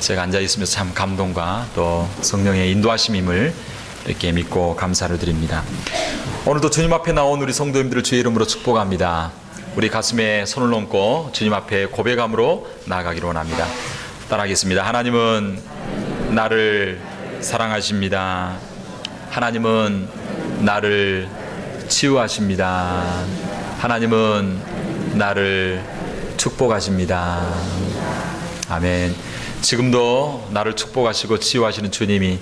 제가 앉아있으면서 참 감동과 또 성령의 인도하심임을 이렇게 믿고 감사를 드립니다. 오늘도 주님 앞에 나온 우리 성도님들을 주의 이름으로 축복합니다. 우리 가슴에 손을 얹고 주님 앞에 고백함으로 나아가기로 원합니다. 따라하겠습니다. 하나님은 나를 사랑하십니다. 하나님은 나를 치유하십니다. 하나님은 나를 축복하십니다. 아멘. 지금도 나를 축복하시고 치유하시는 주님이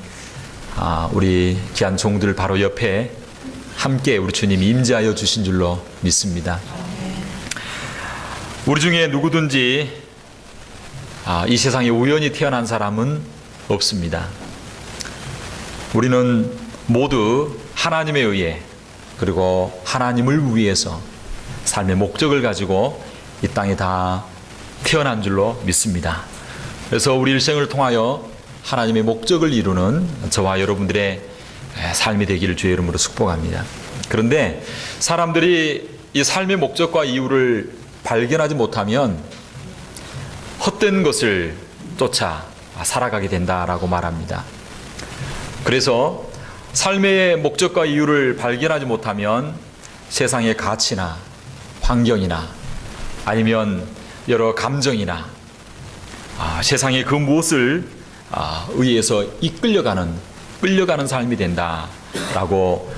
우리 귀한 종들 바로 옆에 함께 우리 주님이 임재하여 주신 줄로 믿습니다. 우리 중에 누구든지 이 세상에 우연히 태어난 사람은 없습니다. 우리는 모두 하나님에 의해 그리고 하나님을 위해서 삶의 목적을 가지고 이 땅에 다 태어난 줄로 믿습니다. 그래서 우리 일생을 통하여 하나님의 목적을 이루는 저와 여러분들의 삶이 되기를 주의 이름으로 축복합니다. 그런데 사람들이 이 삶의 목적과 이유를 발견하지 못하면 헛된 것을 쫓아 살아가게 된다라고 말합니다. 그래서 삶의 목적과 이유를 발견하지 못하면 세상의 가치나 환경이나 아니면 여러 감정이나 세상의 그 무엇을 의해서 끌려가는 삶이 된다라고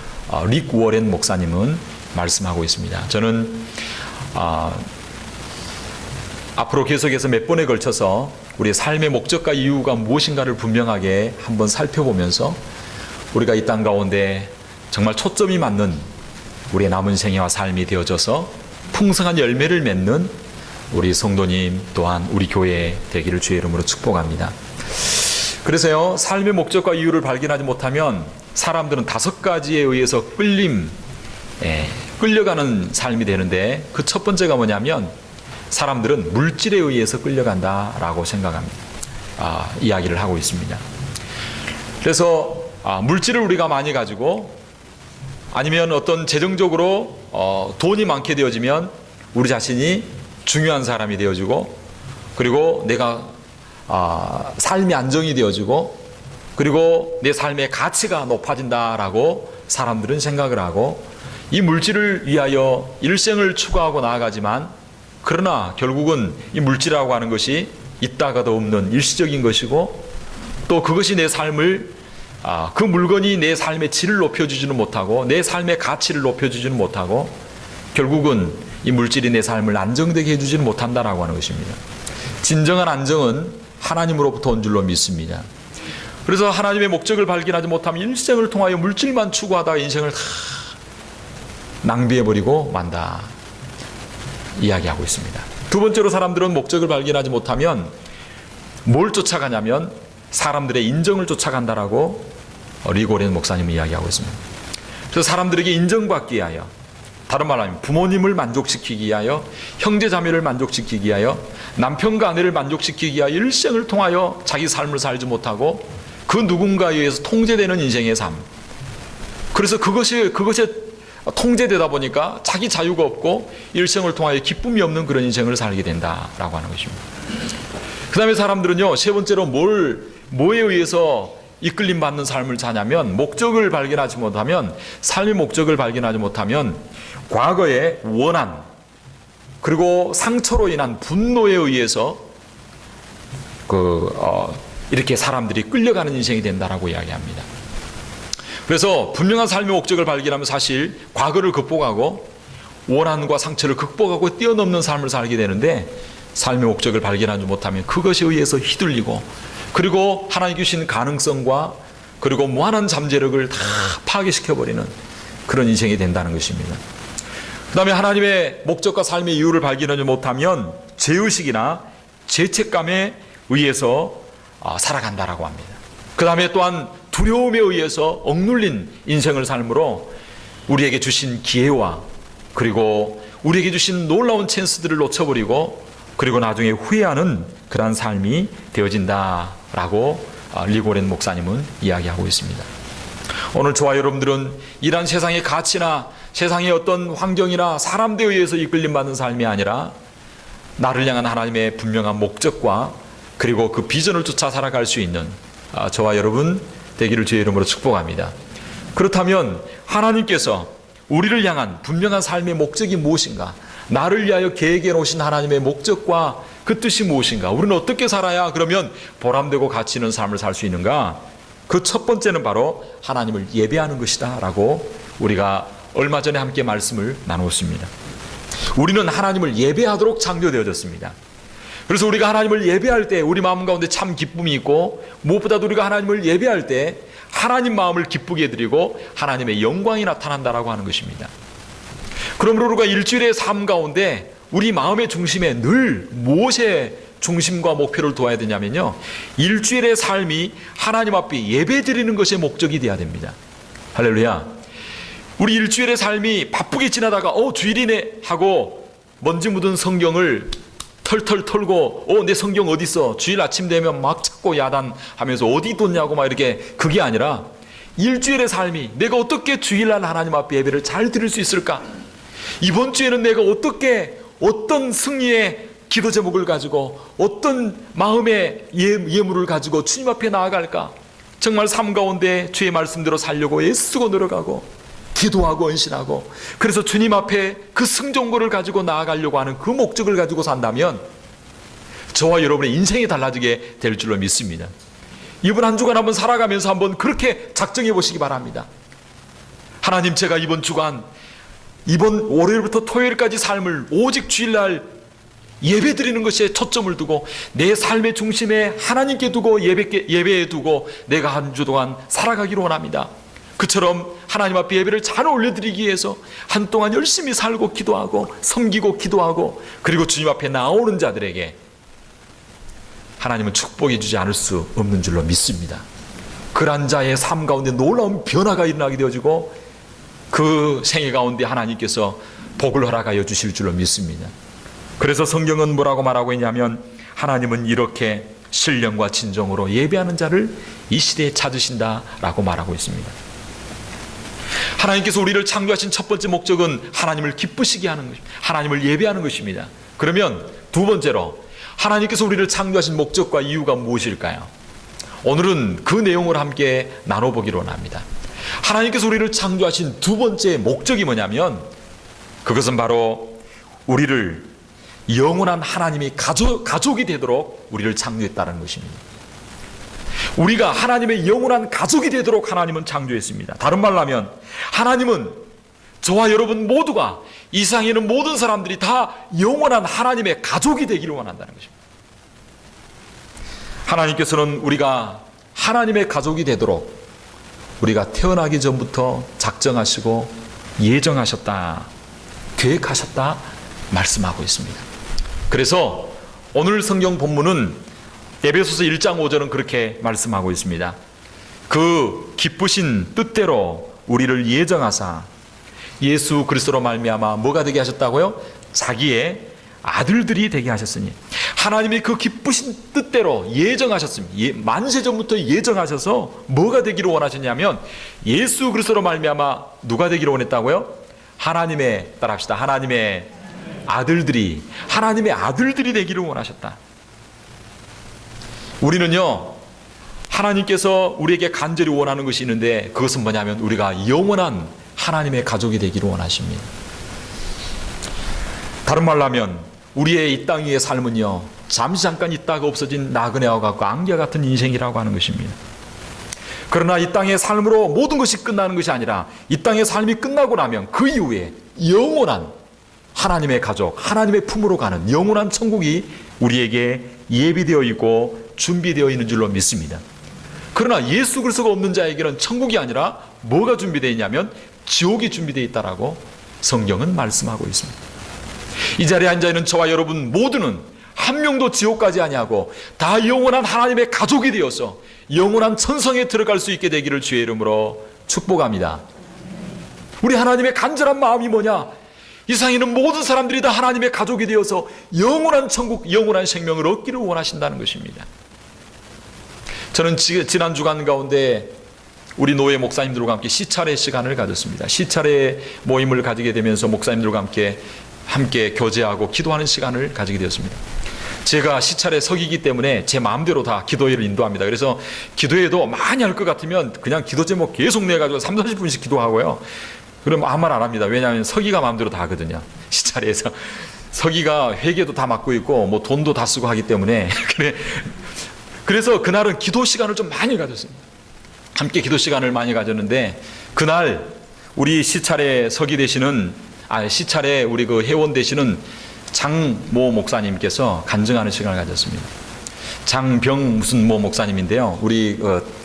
릭 워렌 목사님은 말씀하고 있습니다. 저는 앞으로 계속해서 몇 번에 걸쳐서 우리의 삶의 목적과 이유가 무엇인가를 분명하게 한번 살펴보면서 우리가 이 땅 가운데 정말 초점이 맞는 우리의 남은 생애와 삶이 되어져서 풍성한 열매를 맺는 우리 성도님 또한 우리 교회 되기를 주의 이름으로 축복합니다. 그래서요, 삶의 목적과 이유를 발견하지 못하면 사람들은 5가지에 의해서 끌려가는 삶이 되는데 그 첫 번째가 뭐냐면 사람들은 물질에 의해서 끌려간다라고 생각합니다. 이야기를 하고 있습니다. 그래서 물질을 우리가 많이 가지고 아니면 어떤 재정적으로 돈이 많게 되어지면 우리 자신이 중요한 사람이 되어지고 그리고 내가 삶이 안정이 되어지고 그리고 내 삶의 가치가 높아진다라고 사람들은 생각을 하고 이 물질을 위하여 일생을 추구하고 나아가지만 그러나 결국은 이 물질이라고 하는 것이 있다가도 없는 일시적인 것이고 또 그것이 내 삶을 그 물건이 내 삶의 질을 높여주지는 못하고 내 삶의 가치를 높여주지는 못하고 결국은 이 물질이 내 삶을 안정되게 해주지는 못한다라고 하는 것입니다. 진정한 안정은 하나님으로부터 온 줄로 믿습니다. 그래서 하나님의 목적을 발견하지 못하면 일생을 통하여 물질만 추구하다가 인생을 다 낭비해버리고 만다 이야기하고 있습니다. 두 번째로 사람들은 목적을 발견하지 못하면 뭘 쫓아가냐면 사람들의 인정을 쫓아간다라고 리고렌 목사님은 이야기하고 있습니다. 그래서 사람들에게 인정받기 위하여, 다른 말로 하면 부모님을 만족시키기 위하여, 형제자매를 만족시키기 위하여, 남편과 아내를 만족시키기 위하여 일생을 통하여 자기 삶을 살지 못하고 그 누군가에 의해서 통제되는 인생의 삶. 그래서 그것에 통제되다 보니까 자기 자유가 없고 일생을 통하여 기쁨이 없는 그런 인생을 살게 된다라고 하는 것입니다. 그 다음에 사람들은요, 세 번째로 뭐에 의해서 이끌림 받는 삶을 사냐면 목적을 발견하지 못하면 삶의 목적을 발견하지 못하면 과거의 원한 그리고 상처로 인한 분노에 의해서 이렇게 사람들이 끌려가는 인생이 된다라고 이야기합니다. 그래서 분명한 삶의 목적을 발견하면 사실 과거를 극복하고 원한과 상처를 극복하고 뛰어넘는 삶을 살게 되는데 삶의 목적을 발견하지 못하면 그것에 의해서 휘둘리고 그리고 하나님 주신 가능성과 그리고 무한한 잠재력을 다 파괴시켜버리는 그런 인생이 된다는 것입니다. 그 다음에 하나님의 목적과 삶의 이유를 발견하지 못하면 죄의식이나 죄책감에 의해서 살아간다라고 합니다. 그 다음에 또한 두려움에 의해서 억눌린 인생을 삶으로 우리에게 주신 기회와 그리고 우리에게 주신 놀라운 찬스들을 놓쳐버리고 그리고 나중에 후회하는 그러한 삶이 되어진다라고 리고렌 목사님은 이야기하고 있습니다. 오늘 저와 여러분들은 이러한 세상의 가치나 세상의 어떤 환경이나 사람들에 의해서 이끌림받는 삶이 아니라 나를 향한 하나님의 분명한 목적과 그리고 그 비전을 쫓아 살아갈 수 있는 저와 여러분 되기를 주의 이름으로 축복합니다. 그렇다면 하나님께서 우리를 향한 분명한 삶의 목적이 무엇인가? 나를 위하여 계획해 놓으신 하나님의 목적과 그 뜻이 무엇인가? 우리는 어떻게 살아야 그러면 보람되고 가치 있는 삶을 살 수 있는가? 그 첫 번째는 바로 하나님을 예배하는 것이다 라고 우리가 얼마 전에 함께 말씀을 나누었습니다. 우리는 하나님을 예배하도록 창조되어졌습니다. 그래서 우리가 하나님을 예배할 때 우리 마음 가운데 참 기쁨이 있고, 무엇보다도 우리가 하나님을 예배할 때 하나님 마음을 기쁘게 해드리고 하나님의 영광이 나타난다라고 하는 것입니다. 그러므로 우리가 일주일의 삶 가운데 우리 마음의 중심에 늘 무엇에 중심과 목표를 두어야 되냐면요, 일주일의 삶이 하나님 앞에 예배드리는 것이 목적이 되어야 됩니다. 할렐루야. 우리 일주일의 삶이 바쁘게 지나다가 주일이네 하고 먼지 묻은 성경을 털털 털고 내 성경 어디 있어? 주일 아침 되면 막 찾고 야단하면서 어디 뒀냐고 막 이렇게, 그게 아니라 일주일의 삶이 내가 어떻게 주일날 하나님 앞에 예배를 잘 드릴 수 있을까? 이번 주에는 내가 어떻게 어떤 승리의 기도 제목을 가지고 어떤 마음의 예물을 가지고 주님 앞에 나아갈까? 정말 삶 가운데 주의 말씀대로 살려고 애쓰고 노력하고 기도하고 헌신하고, 그래서 주님 앞에 그 승전고를 가지고 나아가려고 하는 그 목적을 가지고 산다면 저와 여러분의 인생이 달라지게 될 줄로 믿습니다. 이번 한 주간 한번 살아가면서 한번 그렇게 작정해 보시기 바랍니다. 하나님, 제가 이번 주간, 이번 월요일부터 토요일까지 삶을 오직 주일날 예배 드리는 것에 초점을 두고 내 삶의 중심에 하나님께 두고 예배에 두고 내가 한 주 동안 살아가기를 원합니다. 그처럼 하나님 앞에 예배를 잘 올려드리기 위해서 한동안 열심히 살고 기도하고 섬기고 기도하고, 그리고 주님 앞에 나오는 자들에게 하나님은 축복해 주지 않을 수 없는 줄로 믿습니다. 그런 자의 삶 가운데 놀라운 변화가 일어나게 되어지고 그 생애 가운데 하나님께서 복을 허락하여 주실 줄로 믿습니다. 그래서 성경은 뭐라고 말하고 있냐면, 하나님은 이렇게 신령과 진정으로 예배하는 자를 이 시대에 찾으신다라고 말하고 있습니다. 하나님께서 우리를 창조하신 첫 번째 목적은 하나님을 기쁘시게 하는 것입니다. 하나님을 예배하는 것입니다. 그러면 두 번째로, 하나님께서 우리를 창조하신 목적과 이유가 무엇일까요? 오늘은 그 내용을 함께 나눠보기로 원합니다. 하나님께서 우리를 창조하신 두 번째 목적이 뭐냐면, 그것은 바로 우리를 영원한 하나님의 가족이 되도록 우리를 창조했다는 것입니다. 우리가 하나님의 영원한 가족이 되도록 하나님은 창조했습니다. 다른 말로 하면 하나님은 저와 여러분 모두가, 이 세상에 있는 모든 사람들이 다 영원한 하나님의 가족이 되기를 원한다는 것입니다. 하나님께서는 우리가 하나님의 가족이 되도록 우리가 태어나기 전부터 작정하시고 예정하셨다, 계획하셨다 말씀하고 있습니다. 그래서 오늘 성경 본문은 에베소서 1장 5절은 그렇게 말씀하고 있습니다. 그 기쁘신 뜻대로 우리를 예정하사 예수 그리스도로 말미암아 뭐가 되게 하셨다고요? 자기의 아들들이 되게 하셨으니, 하나님이 그 기쁘신 뜻대로 예정하셨습니다. 만세전부터 예정하셔서 뭐가 되기를 원하셨냐면, 예수 그리스도로 말미암아 누가 되기를 원했다고요? 하나님의, 따라합시다, 하나님의 아들들이 되기를 원하셨다. 우리는요, 하나님께서 우리에게 간절히 원하는 것이 있는데, 그것은 뭐냐면 우리가 영원한 하나님의 가족이 되기를 원하십니다. 다른 말로 하면 우리의 이 땅 위의 삶은요, 잠시 잠깐 있다가 없어진 나그네와 같고 안개 같은 인생이라고 하는 것입니다. 그러나 이 땅의 삶으로 모든 것이 끝나는 것이 아니라, 이 땅의 삶이 끝나고 나면 그 이후에 영원한 하나님의 가족, 하나님의 품으로 가는 영원한 천국이 우리에게 예비되어 있고 준비되어 있는 줄로 믿습니다. 그러나 예수 그리스도가 없는 자에게는 천국이 아니라 뭐가 준비되어 있냐면 지옥이 준비되어 있다라고 성경은 말씀하고 있습니다. 이 자리에 앉아있는 저와 여러분 모두는 한 명도 지옥 가지 아니하고 다 영원한 하나님의 가족이 되어서 영원한 천성에 들어갈 수 있게 되기를 주의 이름으로 축복합니다. 우리 하나님의 간절한 마음이 뭐냐? 이 세상에 있는 모든 사람들이 다 하나님의 가족이 되어서 영원한 천국, 영원한 생명을 얻기를 원하신다는 것입니다. 저는 지난 주간 가운데 우리 노예 목사님들과 함께 시차례 시간을 가졌습니다. 시차례 모임을 가지게 되면서 목사님들과 함께 교제하고 기도하는 시간을 가지게 되었습니다. 제가 시찰에 서기기 때문에 제 마음대로 다 기도회를 인도합니다. 그래서 기도회도 많이 할 것 같으면 그냥 기도 제목 계속 내가지고 30-40분씩 기도하고요. 그럼 아무 말 안 합니다. 왜냐하면 서기가 마음대로 다 하거든요. 시찰에서. 서기가 회계도 다 맡고 있고 뭐 돈도 다 쓰고 하기 때문에 그래서 그날은 기도 시간을 좀 많이 가졌습니다. 함께 기도 시간을 많이 가졌는데 그날 우리 시찰에 서기 되시는 시찰에 우리 그 회원 되시는 장모 목사님께서 간증하는 시간을 가졌습니다. 장병 무슨 모 목사님인데요. 우리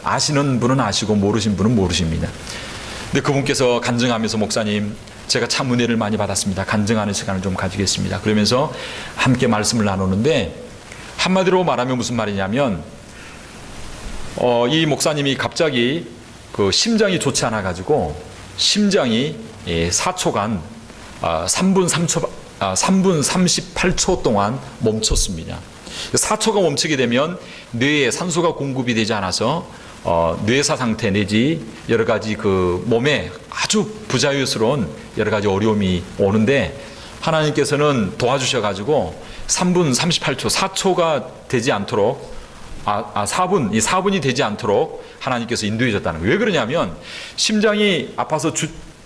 아시는 분은 아시고 모르신 분은 모르십니다. 근데 그분께서 간증하면서 목사님 제가 참 은혜를 많이 받았습니다. 간증하는 시간을 좀 가지겠습니다. 그러면서 함께 말씀을 나누는데 한마디로 말하면 무슨 말이냐면 이 목사님이 갑자기 그 심장이 좋지 않아 가지고 심장이 4초간 3분 38초 동안 멈췄습니다. 4초가 멈추게 되면 뇌에 산소가 공급이 되지 않아서 뇌사 상태 내지 여러 가지 그 몸에 아주 부자유스러운 여러 가지 어려움이 오는데 하나님께서는 도와주셔가지고 3분 38초, 4초가 되지 않도록 4분이 되지 않도록 하나님께서 인도해 줬다는 거예요. 왜 그러냐면 심장이 아파서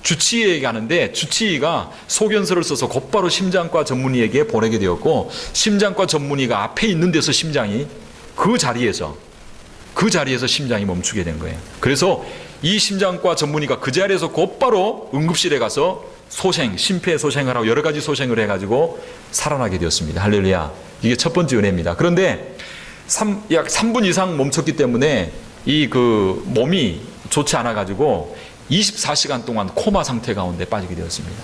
주치의에게 가는데 주치의가 소견서를 써서 곧바로 심장과 전문의에게 보내게 되었고 심장과 전문의가 앞에 있는 데서 심장이 그 자리에서 심장이 멈추게 된 거예요. 그래서 이 심장과 전문의가 그 자리에서 곧바로 응급실에 가서 심폐소생을 하고 여러 가지 소생을 해가지고 살아나게 되었습니다. 할렐루야. 이게 첫 번째 은혜입니다. 그런데 약 3분 이상 멈췄기 때문에 이 그 몸이 좋지 않아가지고 24시간 동안 코마 상태 가운데 빠지게 되었습니다.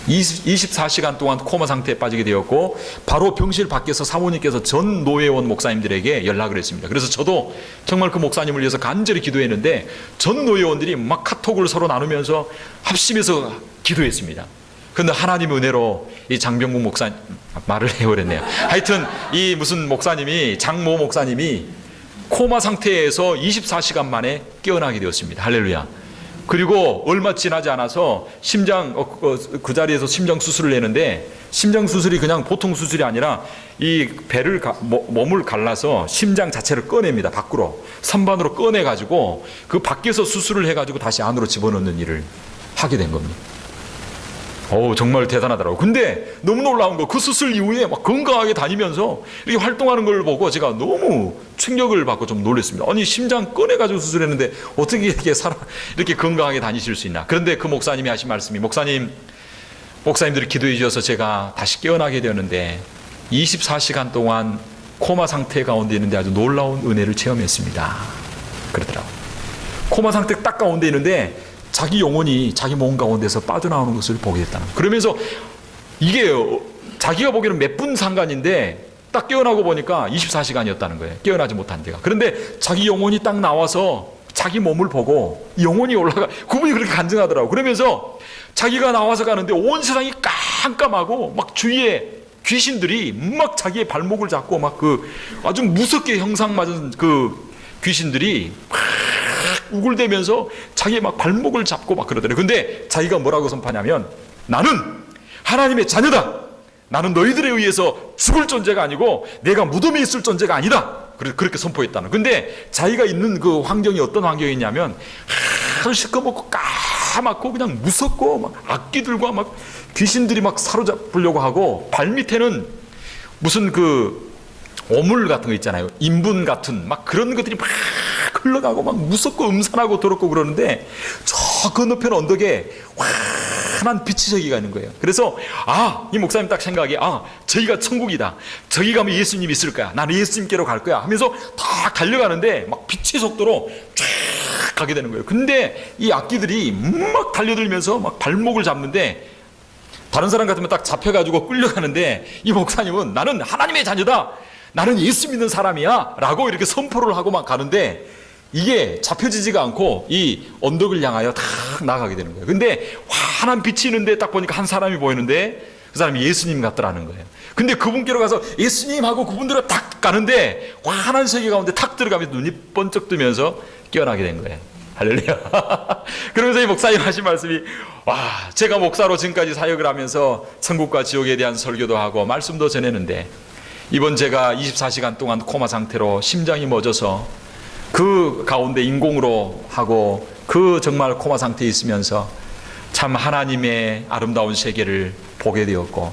24시간 동안 코마 상태에 빠지게 되었고 바로 병실 밖에서 사모님께서 전 노회원 목사님들에게 연락을 했습니다. 그래서 저도 정말 그 목사님을 위해서 간절히 기도했는데 전 노회원들이 막 카톡을 서로 나누면서 합심해서 기도했습니다. 그런데 하나님의 은혜로 이 장병국 목사님 말을 해버렸네요. 하여튼 이 무슨 목사님이 장모 목사님이 코마 상태에서 24시간 만에 깨어나게 되었습니다. 할렐루야. 그리고 얼마 지나지 않아서 그 자리에서 심장 수술을 했는데 심장 수술이 그냥 보통 수술이 아니라 이 몸을 갈라서 심장 자체를 꺼냅니다. 밖으로 선반으로 꺼내가지고 그 밖에서 수술을 해가지고 다시 안으로 집어넣는 일을 하게 된 겁니다. 정말 대단하더라고요. 근데 너무 놀라운 거 그 수술 이후에 막 건강하게 다니면서 이렇게 활동하는 걸 보고 제가 너무 충격을 받고 좀 놀랐습니다. 아니 심장 꺼내가지고 수술했는데 어떻게 이렇게 건강하게 다니실 수 있나. 그런데 그 목사님이 하신 말씀이 목사님들이 기도해 주셔서 제가 다시 깨어나게 되었는데 24시간 동안 코마 상태 가운데 있는데 아주 놀라운 은혜를 체험했습니다. 그러더라고요. 코마 상태 딱 가운데 있는데 자기 영혼이 자기 몸 가운데서 빠져나오는 것을 보게 됐다는 거예요. 그러면서 이게 자기가 보기에는 몇 분 상관인데 딱 깨어나고 보니까 24시간이었다는 거예요. 깨어나지 못한 데가. 그런데 자기 영혼이 딱 나와서 자기 몸을 보고 영혼이 올라가 그분이 그렇게 간증하더라고요. 그러면서 자기가 나와서 가는데 온 세상이 깜깜하고 막 주위에 귀신들이 막 자기의 발목을 잡고 막 아주 무섭게 형상 맞은 귀신들이 막 우글대면서 자기의 막 발목을 잡고 막 그러더래요. 근데 자기가 뭐라고 선포하냐면 나는 하나님의 자녀다. 나는 너희들에 의해서 죽을 존재가 아니고 내가 무덤에 있을 존재가 아니다. 그렇게 선포했다는. 근데 자기가 있는 그 환경이 어떤 환경이냐면 하루 시커멓고 까맣고 그냥 무섭고 막 악기들과 막 귀신들이 막 사로잡으려고 하고 발밑에는 무슨 오물 같은 거 있잖아요. 인분 같은 막 그런 것들이 막 흘러가고 막 무섭고 음산하고 더럽고 그러는데 저 건너편 언덕에 환한 빛이 저기가 있는 거예요. 그래서 이 목사님 딱 생각이 저기가 천국이다. 저기 가면 예수님 있을 거야. 나는 예수님께로 갈 거야 하면서 다 달려가는데 막 빛의 속도로 쫙 가게 되는 거예요. 근데 이 악기들이 막 달려들면서 막 발목을 잡는데 다른 사람 같으면 딱 잡혀가지고 끌려가는데 이 목사님은 나는 하나님의 자녀다. 나는 예수 믿는 사람이야 라고 이렇게 선포를 하고 막 가는데 이게 잡혀지지가 않고 이 언덕을 향하여 탁 나가게 되는 거예요. 근데 환한 빛이 있는데 딱 보니까 한 사람이 보이는데 그 사람이 예수님 같더라는 거예요. 근데 그분께로 가서 예수님 하고 그분들은 탁 가는데 환한 세계 가운데 탁 들어가면서 눈이 번쩍 뜨면서 깨어나게 된 거예요. 할렐루야. 그러면서 이 목사님 하신 말씀이 제가 목사로 지금까지 사역을 하면서 천국과 지옥에 대한 설교도 하고 말씀도 전했는데 이번 제가 24시간 동안 코마 상태로 심장이 멎어서 그 가운데 인공으로 하고 그 정말 코마 상태에 있으면서 참 하나님의 아름다운 세계를 보게 되었고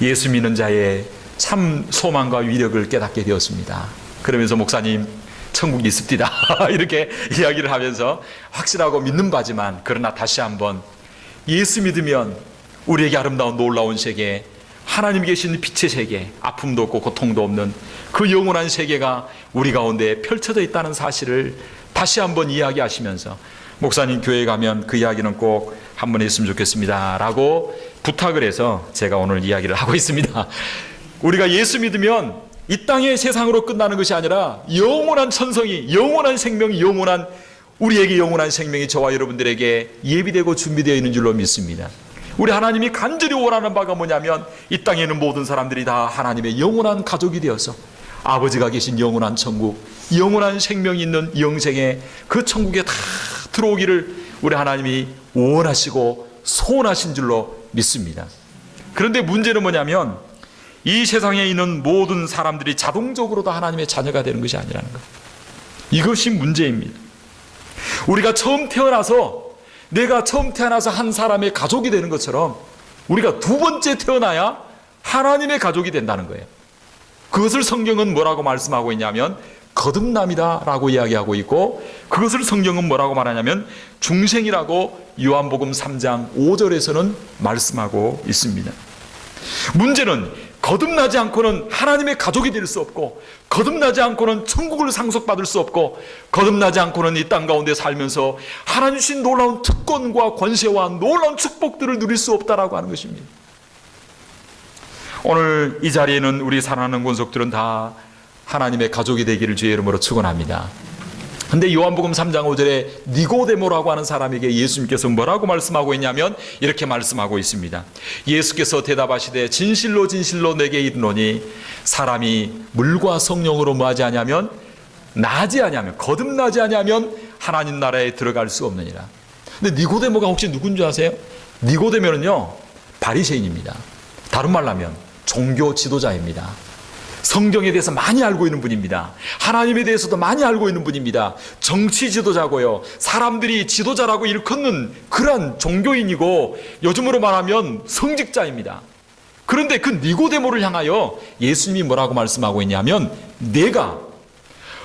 예수 믿는 자의 참 소망과 위력을 깨닫게 되었습니다. 그러면서 목사님 천국이 있습니다 이렇게 이야기를 하면서 확실하고 믿는 바지만 그러나 다시 한번 예수 믿으면 우리에게 아름다운 놀라운 세계, 하나님 계신 빛의 세계, 아픔도 없고 고통도 없는 그 영원한 세계가 우리 가운데 펼쳐져 있다는 사실을 다시 한번 이야기하시면서 목사님 교회에 가면 그 이야기는 꼭 한번 했으면 좋겠습니다 라고 부탁을 해서 제가 오늘 이야기를 하고 있습니다. 우리가 예수 믿으면 이 땅의 세상으로 끝나는 것이 아니라 영원한 천성이, 영원한 생명이, 우리에게 영원한 생명이 저와 여러분들에게 예비되고 준비되어 있는 줄로 믿습니다. 우리 하나님이 간절히 원하는 바가 뭐냐면 이 땅에 있는 모든 사람들이 다 하나님의 영원한 가족이 되어서 아버지가 계신 영원한 천국, 영원한 생명이 있는 영생의 그 천국에 다 들어오기를 우리 하나님이 원하시고 소원하신 줄로 믿습니다. 그런데 문제는 뭐냐면 이 세상에 있는 모든 사람들이 자동적으로 다 하나님의 자녀가 되는 것이 아니라는 것. 이것이 문제입니다. 우리가 내가 처음 태어나서 한 사람의 가족이 되는 것처럼 우리가 두 번째 태어나야 하나님의 가족이 된다는 거예요. 그것을 성경은 뭐라고 말씀하고 있냐면 거듭남이다 라고 이야기하고 있고, 그것을 성경은 뭐라고 말하냐면 중생이라고 요한복음 3장 5절에서는 말씀하고 있습니다. 문제는 거듭나지 않고는 하나님의 가족이 될 수 없고, 거듭나지 않고는 천국을 상속받을 수 없고, 거듭나지 않고는 이 땅 가운데 살면서 하나님 주신 놀라운 특권과 권세와 놀라운 축복들을 누릴 수 없다라고 하는 것입니다. 오늘 이 자리에는 우리 사랑하는 권속들은 다 하나님의 가족이 되기를 주의 이름으로 축원합니다. 근데 요한복음 3장 5절에 니고데모라고 하는 사람에게 예수님께서 뭐라고 말씀하고 있냐면 이렇게 말씀하고 있습니다. 예수께서 대답하시되 진실로 진실로 내게 이르노니 사람이 물과 성령으로 뭐하지 아니하면 거듭나지 아니하면 하나님 나라에 들어갈 수 없느니라. 근데 니고데모가 혹시 누군지 아세요? 니고데모는요 바리새인입니다. 다른 말로 하면 종교 지도자입니다. 성경에 대해서 많이 알고 있는 분입니다. 하나님에 대해서도 많이 알고 있는 분입니다. 정치 지도자고요, 사람들이 지도자라고 일컫는 그러한 종교인이고 요즘으로 말하면 성직자입니다. 그런데 그 니고데모를 향하여 예수님이 뭐라고 말씀하고 있냐면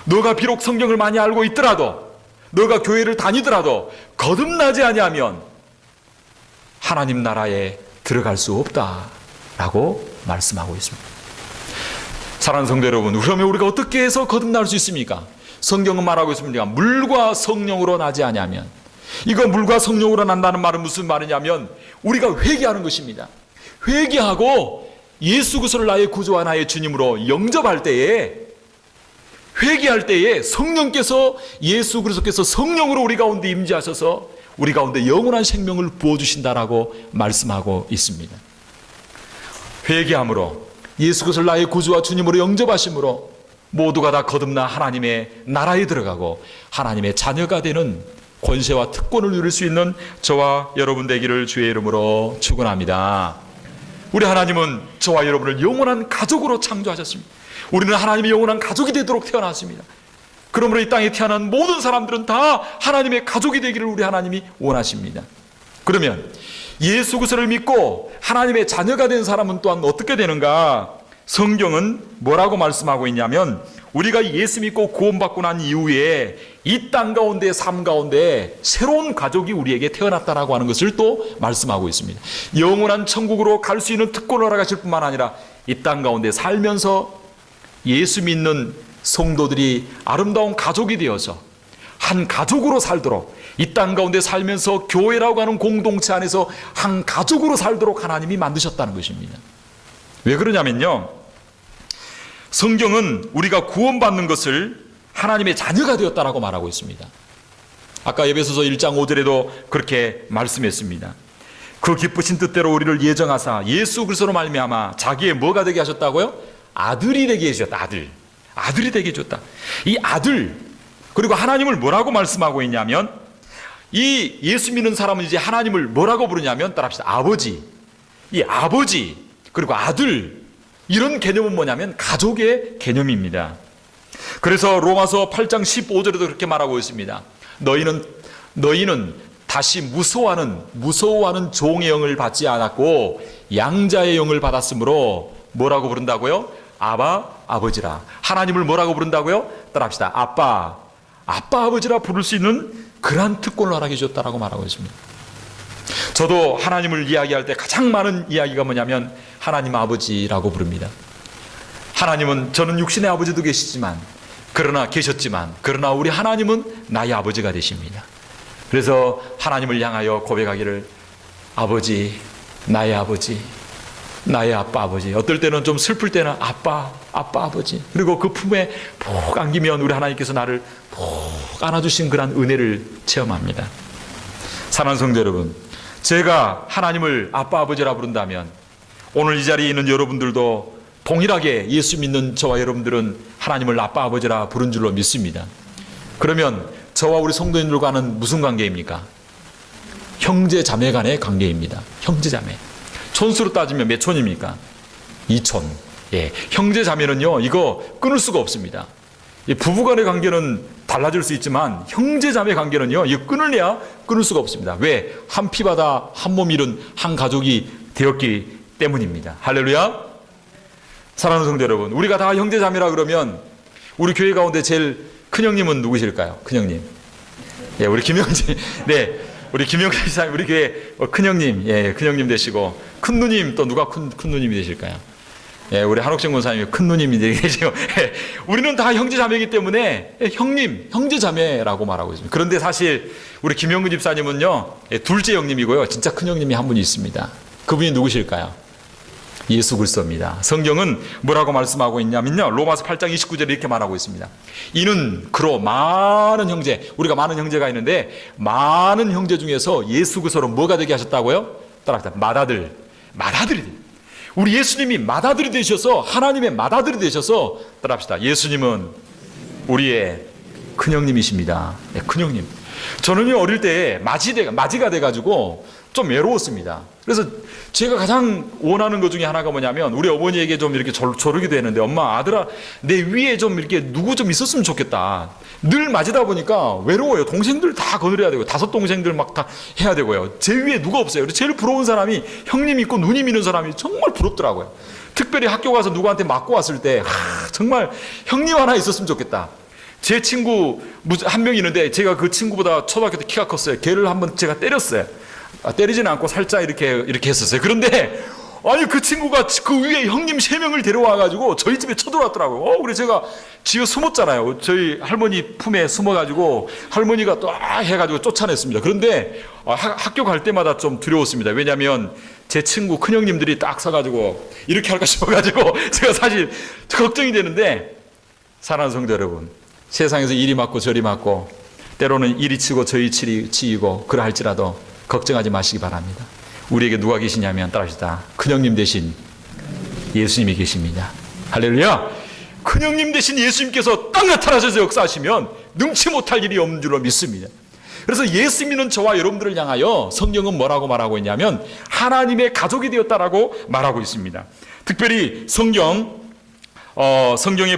너가 비록 성경을 많이 알고 있더라도, 너가 교회를 다니더라도 거듭나지 아니하면 하나님 나라에 들어갈 수 없다라고 말씀하고 있습니다. 사랑하는 성도 여러분, 그러면 우리가 어떻게 해서 거듭날 수 있습니까? 성경은 말하고 있습니다. 물과 성령으로 나지 아니하면. 이거 물과 성령으로 난다는 말은 무슨 말이냐면 우리가 회개하는 것입니다. 회개하고 예수 그리스도를 나의 구주와 나의 주님으로 영접할 때에, 회개할 때에 성령께서, 예수 그리스도께서 성령으로 우리 가운데 임재하셔서 우리 가운데 영원한 생명을 부어주신다라고 말씀하고 있습니다. 회개함으로, 예수 그리스도를 나의 구주와 주님으로 영접하심으로 모두가 다 거듭나 하나님의 나라에 들어가고 하나님의 자녀가 되는 권세와 특권을 누릴 수 있는 저와 여러분 되기를 주의 이름으로 축원합니다. 우리 하나님은 저와 여러분을 영원한 가족으로 창조하셨습니다. 우리는 하나님의 영원한 가족이 되도록 태어났습니다. 그러므로 이 땅에 태어난 모든 사람들은 다 하나님의 가족이 되기를 우리 하나님이 원하십니다. 그러면 예수 그리스도를 믿고 하나님의 자녀가 된 사람은 또한 어떻게 되는가? 성경은 뭐라고 말씀하고 있냐면 우리가 예수 믿고 구원받고 난 이후에 이 땅 가운데, 삶 가운데 새로운 가족이 우리에게 태어났다라고 하는 것을 또 말씀하고 있습니다. 영원한 천국으로 갈 수 있는 특권을 허락하실 뿐만 아니라 이 땅 가운데 살면서 예수 믿는 성도들이 아름다운 가족이 되어서 한 가족으로 살도록, 이 땅 가운데 살면서 교회라고 하는 공동체 안에서 한 가족으로 살도록 하나님이 만드셨다는 것입니다. 왜 그러냐면요, 성경은 우리가 구원받는 것을 하나님의 자녀가 되었다라고 말하고 있습니다. 아까 에베소서 1장 5절에도 그렇게 말씀했습니다. 그 기쁘신 뜻대로 우리를 예정하사 예수 그리스도로 말미암아 자기의 뭐가 되게 하셨다고요? 아들이 되게 해주셨다. 아들이 되게 해줬다. 이 아들, 그리고 하나님을 뭐라고 말씀하고 있냐면, 이 예수 믿는 사람은 이제 하나님을 뭐라고 부르냐면, 따라합시다. 아버지. 이 아버지, 그리고 아들, 이런 개념은 뭐냐면 가족의 개념입니다. 그래서 로마서 8장 15절에도 그렇게 말하고 있습니다. 너희는 다시 무서워하는 종의 영을 받지 않았고 양자의 영을 받았으므로 뭐라고 부른다고요? 아버지라. 하나님을 뭐라고 부른다고요? 따라합시다. 아빠, 아버지라 부를 수 있는 그러한 특권을 허락해 주셨다라고 말하고 있습니다. 저도 하나님을 이야기할 때 가장 많은 이야기가 뭐냐면 하나님 아버지라고 부릅니다. 하나님은, 저는 육신의 아버지도 계셨지만 그러나 우리 하나님은 나의 아버지가 되십니다. 그래서 하나님을 향하여 고백하기를 아버지, 나의 아버지, 나의 아빠 아버지. 어떨 때는 좀 슬플 때는 아빠 아버지. 그리고 그 품에 푹 안기면 우리 하나님께서 나를 푹 안아주신 그런 은혜를 체험합니다. 사랑하는 성도 여러분, 제가 하나님을 아빠 아버지라 부른다면 오늘 이 자리에 있는 여러분들도 동일하게 예수 믿는 저와 여러분들은 하나님을 아빠 아버지라 부른 줄로 믿습니다. 그러면 저와 우리 성도님들과는 무슨 관계입니까? 형제 자매 간의 관계입니다. 형제 자매. 촌수로 따지면 몇 촌입니까? 2촌. 예, 형제 자매는요, 이거 끊을 수가 없습니다. 부부 간의 관계는 달라질 수 있지만 형제 자매 관계는요, 이거 끊을래야 끊을 수가 없습니다. 왜? 한 피바다 한 몸 이룬 한 가족이 되었기 때문입니다. 할렐루야. 사랑하는 성도 여러분, 우리가 다 형제 자매라 그러면 우리 교회 가운데 제일 큰 형님은 누구실까요? 큰 형님. 예, 우리 김영진. 네, 우리 김영진 사님, 우리 교회 큰 형님, 예, 큰 형님 되시고, 큰 누님 또 누가 큰 누님이 되실까요? 예, 우리 한옥정 권사님이 큰 누님이 되시고, 예, 우리는 다 형제 자매이기 때문에 형님, 형제 자매라고 말하고 있습니다. 그런데 사실 우리 김영근 집사님은요, 예, 둘째 형님이고요, 진짜 큰 형님이 한 분이 있습니다. 그분이 누구실까요? 예수 그리스도입니다. 성경은 뭐라고 말씀하고 있냐면요, 로마서 8장 29절에 이렇게 말하고 있습니다. 이는 그로 많은 형제, 우리가 많은 형제가 있는데 많은 형제 중에서 예수 그리스도로 뭐가 되게 하셨다고요? 따라합시다. 맏아들이 돼요. 우리 예수님이 맏아들이 되셔서, 하나님의 맏아들이 되셔서, 따라합시다. 예수님은 우리의 큰형님이십니다. 네, 큰형님. 저는요, 어릴 때 맞이가 돼가지고 좀 외로웠습니다. 그래서 제가 가장 원하는 것 중에 하나가 뭐냐면, 우리 어머니에게 좀 이렇게 조르기도 했는데, 엄마, 아들아, 내 위에 좀 이렇게 누구 좀 있었으면 좋겠다. 늘 맞이다 보니까 외로워요. 동생들 다 거느려야 되고, 5 동생들 막 다 해야 되고요. 제 위에 누가 없어요. 그래서 제일 부러운 사람이 형님 있고 누님 있는 사람이 정말 부럽더라고요. 특별히 학교 가서 누구한테 맞고 왔을 때, 정말 형님 하나 있었으면 좋겠다. 제 친구 한 명 있는데, 제가 그 친구보다 초등학교 때 키가 컸어요. 걔를 한번 제가 때렸어요. 때리지는 않고 살짝 이렇게 했었어요. 그런데 아니, 그 친구가 그 위에 형님 3명을 데려와가지고 저희 집에 쳐들어왔더라고요. 그래서 제가 집에 숨었잖아요. 저희 할머니 품에 숨어가지고 할머니가 또 해가지고 쫓아냈습니다. 그런데 학교 갈 때마다 좀 두려웠습니다. 왜냐하면 제 친구 큰형님들이 딱 서가지고 이렇게 할까 싶어가지고 제가 사실 걱정이 되는데, 사랑하는 성도 여러분, 세상에서 이리 맞고 저리 맞고 때로는 이리 치고 저리 치이고 그러할지라도 걱정하지 마시기 바랍니다. 우리에게 누가 계시냐면, 따라합시다. 큰형님 대신 예수님이 계십니다. 할렐루야. 큰형님 대신 예수님께서 딱 나타나셔서 역사하시면 능치 못할 일이 없는 줄로 믿습니다. 그래서 예수 믿는 저와 여러분들을 향하여 성경은 뭐라고 말하고 있냐면 하나님의 가족이 되었다라고 말하고 있습니다. 특별히 성경에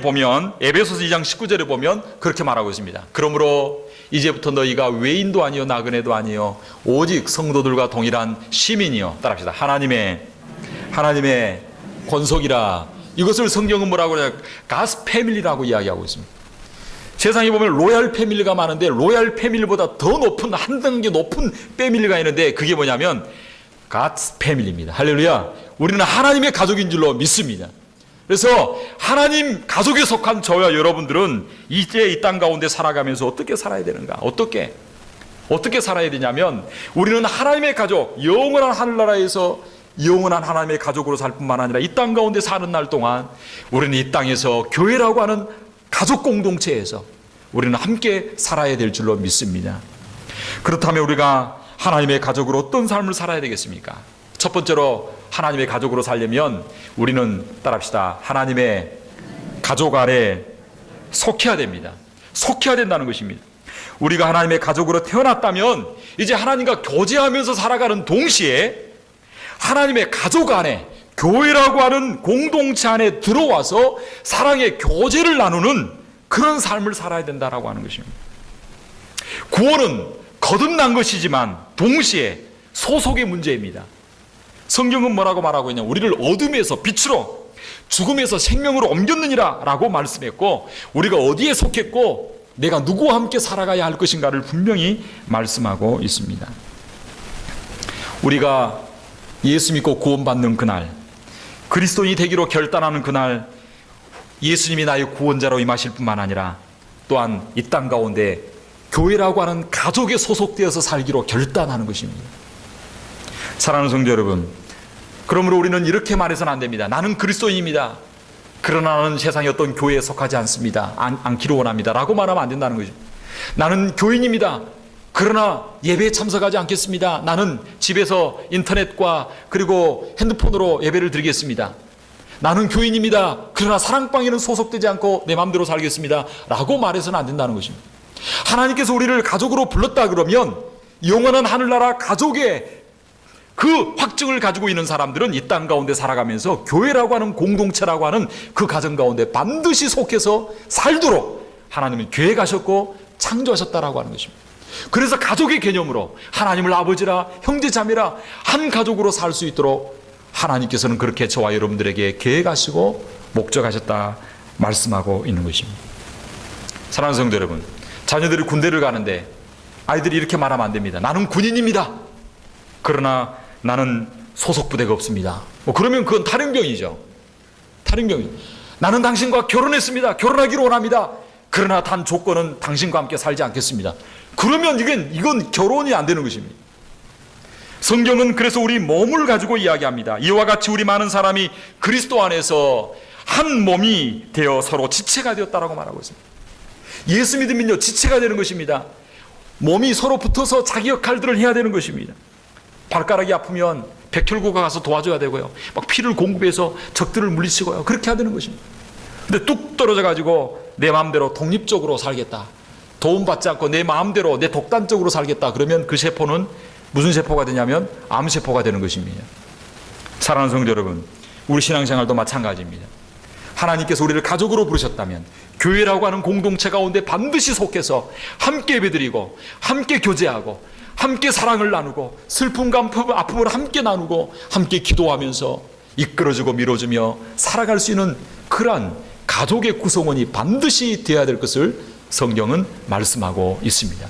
보면 에베소서 2장 19절에 보면 그렇게 말하고 있습니다. 그러므로 이제부터 너희가 외인도 아니요 나그네도 아니요 오직 성도들과 동일한 시민이요, 따라합시다. 하나님의 권속이라. 이것을 성경은 뭐라고 그래요? 가스 패밀리라고 이야기하고 있습니다. 세상에 보면 로얄 패밀리가 많은데 로얄 패밀리보다 더 높은, 한 단계 높은 패밀리가 있는데 그게 뭐냐면 가스 패밀리입니다. 할렐루야. 우리는 하나님의 가족인 줄로 믿습니다. 그래서 하나님 가족에 속한 저와 여러분들은 이제 이 땅 가운데 살아가면서 어떻게 살아야 되는가? 어떻게 살아야 되냐면, 우리는 하나님의 가족, 영원한 하늘나라에서 영원한 하나님의 가족으로 살 뿐만 아니라 이 땅 가운데 사는 날 동안 우리는 이 땅에서 교회라고 하는 가족 공동체에서 우리는 함께 살아야 될 줄로 믿습니다. 그렇다면 우리가 하나님의 가족으로 어떤 삶을 살아야 되겠습니까? 첫 번째로 하나님의 가족으로 살려면 우리는, 따라합시다, 하나님의 가족 아래 속해야 됩니다. 속해야 된다는 것입니다. 우리가 하나님의 가족으로 태어났다면 이제 하나님과 교제하면서 살아가는 동시에 하나님의 가족 안에 교회라고 하는 공동체 안에 들어와서 사랑의 교제를 나누는 그런 삶을 살아야 된다라고 하는 것입니다. 구원은 거듭난 것이지만 동시에 소속의 문제입니다. 성경은 뭐라고 말하고 있냐? 우리를 어둠에서 빛으로, 죽음에서 생명으로 옮겼느니라 라고 말씀했고, 우리가 어디에 속했고 내가 누구와 함께 살아가야 할 것인가를 분명히 말씀하고 있습니다. 우리가 예수 믿고 구원받는 그날, 그리스도인이 되기로 결단하는 그날, 예수님이 나의 구원자로 임하실 뿐만 아니라 또한 이 땅 가운데 교회라고 하는 가족에 소속되어서 살기로 결단하는 것입니다. 사랑하는 성도 여러분, 그러므로 우리는 이렇게 말해서는 안 됩니다. 나는 그리스도인입니다. 그러나 나는 세상의 어떤 교회에 속하지 않습니다. 않기를 원합니다. 라고 말하면 안 된다는 거죠. 나는 교인입니다. 그러나 예배에 참석하지 않겠습니다. 나는 집에서 인터넷과 그리고 핸드폰으로 예배를 드리겠습니다. 나는 교인입니다. 그러나 사랑방에는 소속되지 않고 내 마음대로 살겠습니다. 라고 말해서는 안 된다는 것입니다. 하나님께서 우리를 가족으로 불렀다 그러면 영원한 하늘나라 가족의 그 확증을 가지고 있는 사람들은 이 땅 가운데 살아가면서 교회라고 하는 공동체라고 하는 그 가정 가운데 반드시 속해서 살도록 하나님은 계획하셨고 창조하셨다라고 하는 것입니다. 그래서 가족의 개념으로 하나님을 아버지라 형제자매라 한 가족으로 살 수 있도록 하나님께서는 그렇게 저와 여러분들에게 계획하시고 목적하셨다 말씀하고 있는 것입니다. 사랑하는 성도 여러분, 자녀들이 군대를 가는데 아이들이 이렇게 말하면 안 됩니다. 나는 군인입니다. 그러나 나는 소속 부대가 없습니다. 그러면 그건 탈영병이죠. 탈영병이죠. 나는 당신과 결혼했습니다. 결혼하기를 원합니다. 그러나 단 조건은 당신과 함께 살지 않겠습니다. 그러면 이건 결혼이 안 되는 것입니다. 성경은 그래서 우리 몸을 가지고 이야기합니다. 이와 같이 우리 많은 사람이 그리스도 안에서 한 몸이 되어 서로 지체가 되었다라고 말하고 있습니다. 예수 믿으면요, 지체가 되는 것입니다. 몸이 서로 붙어서 자기 역할들을 해야 되는 것입니다. 발가락이 아프면 백혈구가 가서 도와줘야 되고요. 막 피를 공급해서 적들을 물리치고요. 그렇게 해야 되는 것입니다. 근데 뚝 떨어져 가지고 내 마음대로 독립적으로 살겠다, 도움받지 않고 내 마음대로 내 독단적으로 살겠다, 그러면 그 세포는 무슨 세포가 되냐면 암세포가 되는 것입니다. 사랑하는 성도 여러분, 우리 신앙생활도 마찬가지입니다. 하나님께서 우리를 가족으로 부르셨다면 교회라고 하는 공동체 가운데 반드시 속해서 함께 예배드리고 함께 교제하고 함께 사랑을 나누고 슬픔과 아픔을 함께 나누고 함께 기도하면서 이끌어주고 밀어주며 살아갈 수 있는 그러한 가족의 구성원이 반드시 되어야 될 것을 성경은 말씀하고 있습니다.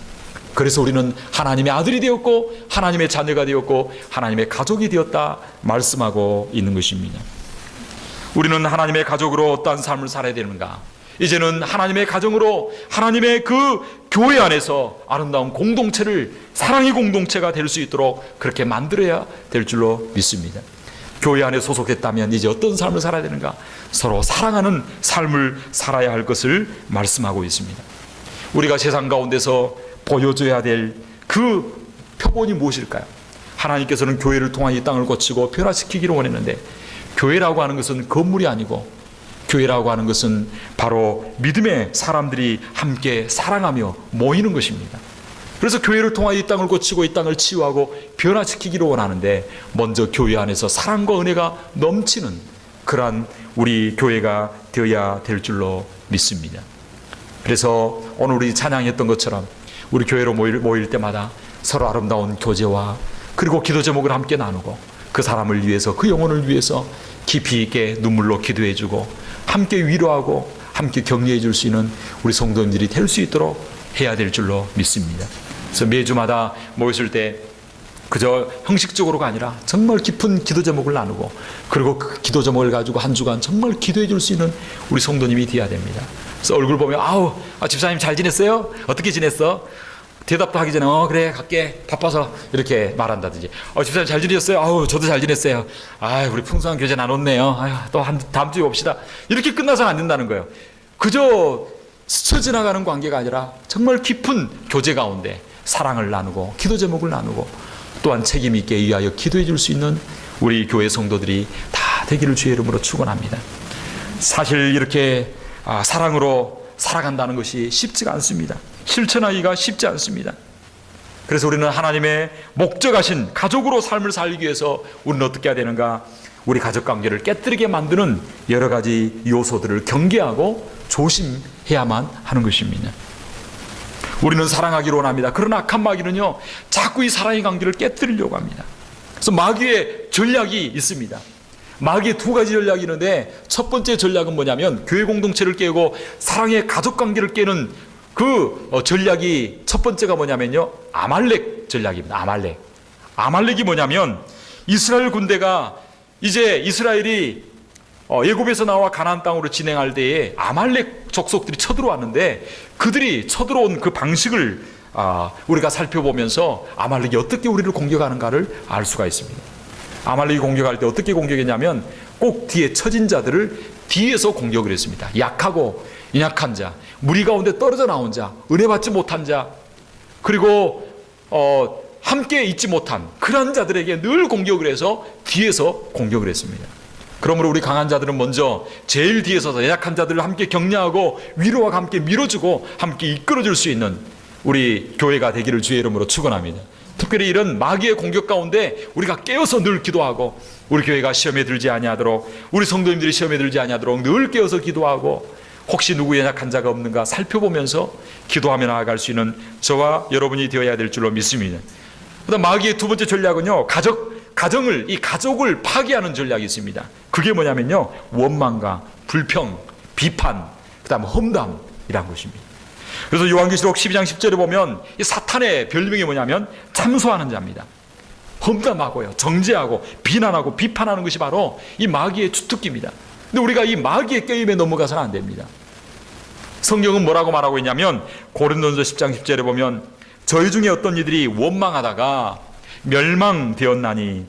그래서 우리는 하나님의 아들이 되었고 하나님의 자녀가 되었고 하나님의 가족이 되었다 말씀하고 있는 것입니다. 우리는 하나님의 가족으로 어떠한 삶을 살아야 되는가? 이제는 하나님의 가정으로 하나님의 그 교회 안에서 아름다운 공동체를, 사랑의 공동체가 될 수 있도록 그렇게 만들어야 될 줄로 믿습니다. 교회 안에 소속했다면 이제 어떤 삶을 살아야 되는가? 서로 사랑하는 삶을 살아야 할 것을 말씀하고 있습니다. 우리가 세상 가운데서 보여줘야 될 그 표본이 무엇일까요? 하나님께서는 교회를 통한 이 땅을 고치고 변화시키기를 원했는데, 교회라고 하는 것은 건물이 아니고 교회라고 하는 것은 바로 믿음의 사람들이 함께 사랑하며 모이는 것입니다. 그래서 교회를 통하여 이 땅을 고치고 이 땅을 치유하고 변화시키기를 원하는데, 먼저 교회 안에서 사랑과 은혜가 넘치는 그러한 우리 교회가 되어야 될 줄로 믿습니다. 그래서 오늘 우리 찬양했던 것처럼 우리 교회로 모일 때마다 서로 아름다운 교제와 그리고 기도 제목을 함께 나누고 그 사람을 위해서, 그 영혼을 위해서 깊이 있게 눈물로 기도해 주고 함께 위로하고 함께 격려해 줄 수 있는 우리 성도님들이 될 수 있도록 해야 될 줄로 믿습니다. 그래서 매주마다 모였을 때 그저 형식적으로가 아니라 정말 깊은 기도 제목을 나누고 그리고 그 기도 제목을 가지고 한 주간 정말 기도해 줄 수 있는 우리 성도님이 되어야 됩니다. 그래서 얼굴 보면 집사님 잘 지냈어요? 어떻게 지냈어? 대답도 하기 전에 그래 갈게 바빠서 이렇게 말한다든지, 집사님 잘 지냈어요? 저도 잘 지냈어요. 우리 풍성한 교제 나눴네요. 또 다음 주에 봅시다. 이렇게 끝나서는 안 된다는 거예요. 그저 스쳐 지나가는 관계가 아니라 정말 깊은 교제 가운데 사랑을 나누고 기도 제목을 나누고 또한 책임 있게 위하여 기도해 줄 수 있는 우리 교회 성도들이 다 되기를 주의 이름으로 축원합니다. 사실 이렇게 사랑으로 살아간다는 것이 쉽지가 않습니다. 실천하기가 쉽지 않습니다. 그래서 우리는 하나님의 목적하신 가족으로 삶을 살기 위해서 우리는 어떻게 해야 되는가? 우리 가족 관계를 깨뜨리게 만드는 여러 가지 요소들을 경계하고 조심해야만 하는 것입니다. 우리는 사랑하기로 원합니다. 그러나 악한 마귀는요, 자꾸 이 사랑의 관계를 깨뜨리려고 합니다. 그래서 마귀의 전략이 있습니다. 마귀의 두 가지 전략이 있는데, 첫 번째 전략은 뭐냐면 교회 공동체를 깨고 사랑의 가족 관계를 깨는 그 전략이, 첫 번째가 뭐냐면요, 아말렉 전략입니다. 아말렉이 뭐냐면, 이스라엘 군대가 이제 이스라엘이 애굽에서 나와 가나안 땅으로 진행할 때에 아말렉 족속들이 쳐들어왔는데, 그들이 쳐들어온 그 방식을 우리가 살펴보면서 아말렉이 어떻게 우리를 공격하는가를 알 수가 있습니다. 아말렉이 공격할 때 어떻게 공격했냐면, 꼭 뒤에 처진 자들을 뒤에서 공격을 했습니다. 약하고 연약한 자, 무리 가운데 떨어져 나온 자, 은혜 받지 못한 자, 그리고 함께 있지 못한 그런 자들에게 늘 공격을 해서 뒤에서 공격을 했습니다. 그러므로 우리 강한 자들은 먼저 제일 뒤에 서서 연약한 자들을 함께 격려하고 위로와 함께 밀어주고 함께 이끌어줄 수 있는 우리 교회가 되기를 주의 이름으로 축원합니다. 특별히 이런 마귀의 공격 가운데 우리가 깨어서 늘 기도하고, 우리 교회가 시험에 들지 아니하도록, 우리 성도님들이 시험에 들지 아니하도록 늘 깨어서 기도하고, 혹시 누구 연약한 자가 없는가 살펴보면서 기도하며 나아갈 수 있는 저와 여러분이 되어야 될 줄로 믿습니다. 그다음 마귀의 두 번째 전략은요, 가정을, 이 가족을 파괴하는 전략이 있습니다. 그게 뭐냐면요, 원망과 불평, 비판, 그다음 험담이란 것입니다. 그래서 요한계시록 12장 10절에 보면 이 사탄의 별명이 뭐냐면 참소하는 자입니다. 험담하고요, 정죄하고 비난하고 비판하는 것이 바로 이 마귀의 주특기입니다. 근데 우리가 이 마귀의 게임에 넘어가서는 안 됩니다. 성경은 뭐라고 말하고 있냐면, 고린도전서 10장 10절에 보면 저희 중에 어떤 이들이 원망하다가 멸망되었나니,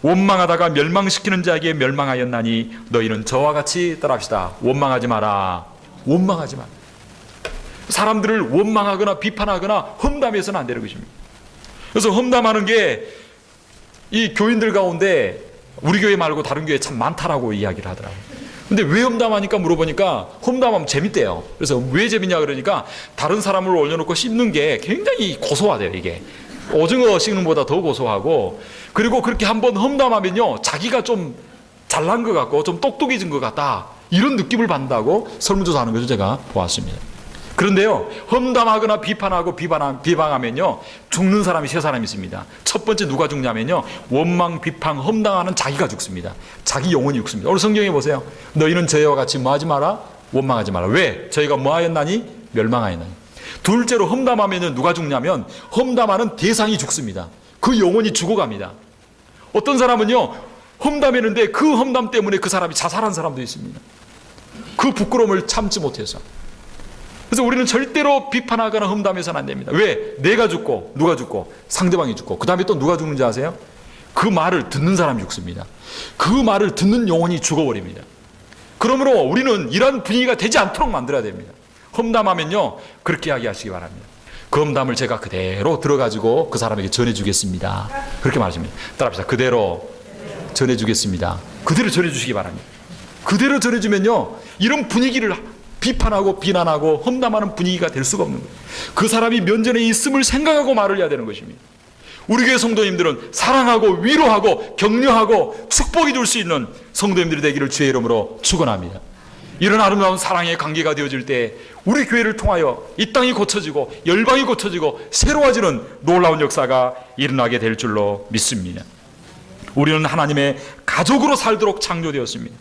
원망하다가 멸망시키는 자에게 멸망하였나니 너희는 저와 같이 따라합시다. 원망하지 마라. 원망하지 마라. 사람들을 원망하거나 비판하거나 험담해서는 안 되는 것입니다. 그래서 험담하는 게 이 교인들 가운데 우리 교회 말고 다른 교회 참 많다라고 이야기를 하더라고요. 근데 왜 험담하니까 물어보니까 험담하면 재밌대요. 그래서 왜 재밌냐 그러니까, 다른 사람을 올려놓고 씹는 게 굉장히 고소하대요. 이게 오징어 씹는 것보다 더 고소하고, 그리고 그렇게 한번 험담하면요, 자기가 좀 잘난 것 같고 좀 똑똑해진 것 같다, 이런 느낌을 받는다고 설문조사하는 것을 제가 보았습니다. 그런데요, 험담하거나 비판하고 비방하면요, 죽는 사람이 세 사람이 있습니다. 첫 번째 누가 죽냐면요, 원망, 비판, 험담하는 자기가 죽습니다. 자기 영혼이 죽습니다. 오늘 성경에 보세요. 너희는 저희와 같이 뭐하지 마라? 원망하지 마라. 왜? 저희가 뭐하였나니? 멸망하였나니. 둘째로 험담하면 누가 죽냐면, 험담하는 대상이 죽습니다. 그 영혼이 죽어갑니다. 어떤 사람은요, 험담했는데 그 험담 때문에 그 사람이 자살한 사람도 있습니다. 그 부끄러움을 참지 못해서. 그래서 우리는 절대로 비판하거나 험담해서는 안 됩니다. 왜? 내가 죽고, 누가 죽고, 상대방이 죽고, 그 다음에 또 누가 죽는지 아세요? 그 말을 듣는 사람이 죽습니다. 그 말을 듣는 영혼이 죽어버립니다. 그러므로 우리는 이런 분위기가 되지 않도록 만들어야 됩니다. 험담하면요, 그렇게 이야기하시기 바랍니다. 그 험담을 제가 그대로 들어가지고 그 사람에게 전해주겠습니다. 그렇게 말하십니다. 따라합시다. 그대로 전해주겠습니다. 그대로 전해주시기 바랍니다. 그대로 전해주면요, 이런 분위기를 비판하고 비난하고 험담하는 분위기가 될 수가 없는 거예요. 그 사람이 면전에 있음을 생각하고 말을 해야 되는 것입니다. 우리 교회 성도님들은 사랑하고 위로하고 격려하고 축복이 줄 수 있는 성도님들이 되기를 주의 이름으로 축원합니다. 이런 아름다운 사랑의 관계가 되어질 때 우리 교회를 통하여 이 땅이 고쳐지고 열방이 고쳐지고 새로워지는 놀라운 역사가 일어나게 될 줄로 믿습니다. 우리는 하나님의 가족으로 살도록 창조되었습니다.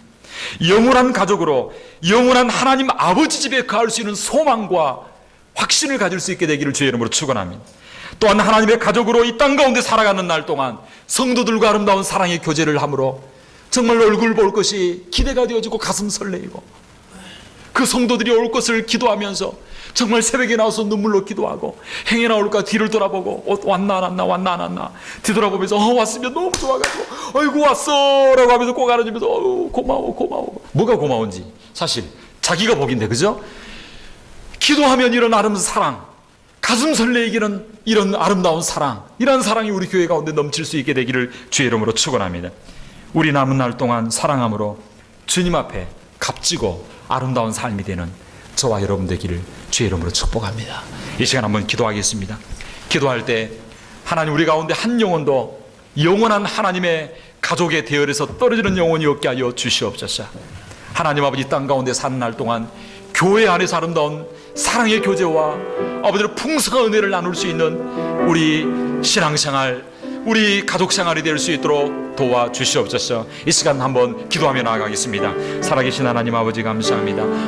영원한 가족으로, 영원한 하나님 아버지 집에 거할 수 있는 소망과 확신을 가질 수 있게 되기를 주의 이름으로 축원합니다. 또한 하나님의 가족으로 이 땅 가운데 살아가는 날 동안 성도들과 아름다운 사랑의 교제를 함으로 정말 얼굴 볼 것이 기대가 되어지고 가슴 설레이고, 그 성도들이 올 것을 기도하면서 정말 새벽에 나와서 눈물로 기도하고, 행여 나올까 뒤를 돌아보고 왔나 안 왔나, 왔나 안 왔나 뒤돌아보면서 왔으면 너무 좋아가지고 아이고 왔어 라고 하면서 꼭 안아주면서 고마워. 뭐가 고마운지 사실 자기가 복인데, 그죠? 기도하면 이런 아름다운 사랑, 가슴 설레이기는 이런 아름다운 사랑, 이런 사랑이 우리 교회 가운데 넘칠 수 있게 되기를 주의 이름으로 축원합니다. 우리 남은 날 동안 사랑함으로 주님 앞에 값지고 아름다운 삶이 되는 저와 여러분 되기를 주의 이름으로 축복합니다. 이 시간 한번 기도하겠습니다. 기도할 때 하나님, 우리 가운데 한 영혼도 영원한 하나님의 가족의 대열에서 떨어지는 영혼이 없게 하여 주시옵소서. 하나님 아버지, 땅 가운데 사는 날 동안 교회 안에서 아름다운 사랑의 교제와 아버지의 풍성한 은혜를 나눌 수 있는 우리 신앙생활, 우리 가족생활이 될 수 있도록 도와주시옵소서. 이 시간 한번 기도하며 나아가겠습니다. 살아계신 하나님 아버지, 감사합니다.